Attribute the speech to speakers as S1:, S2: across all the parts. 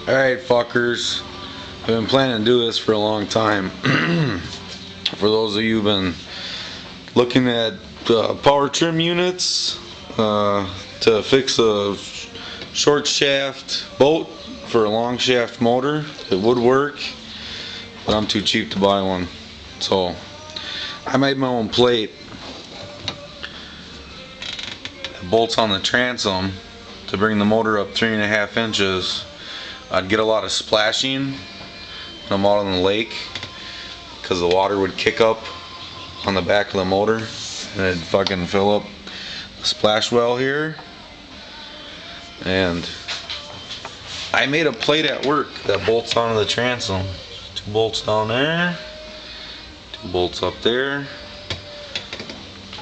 S1: Alright, fuckers. I've been planning to do this for a long time. For those of you who've been looking at power trim units to fix a short shaft boat for a long shaft motor, it would work, but I'm too cheap to buy one. So I made my own plate that bolts on the transom to bring the motor up 3.5 inches. I'd get a lot of splashing when I'm out on the lake because the water would kick up on the back of the motor and it'd fucking fill up the splash well here. And I made a plate at work that bolts onto the transom. 2 bolts down there, 2 bolts up there.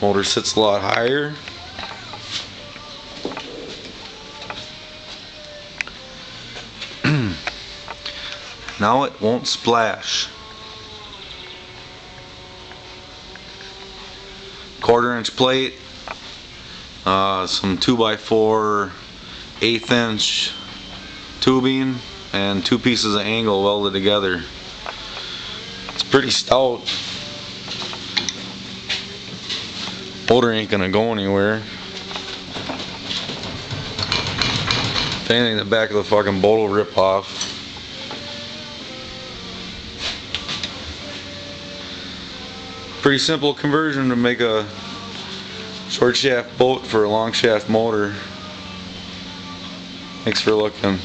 S1: Motor sits a lot higher. Now it won't splash. 1/4 inch plate, some 2x4 1/8 inch tubing, and 2 pieces of angle welded together. It's pretty stout. Motor ain't gonna go anywhere. If anything, the back of the fucking boat will rip off. Pretty simple conversion to make a short shaft boat for a long shaft motor. Thanks for looking.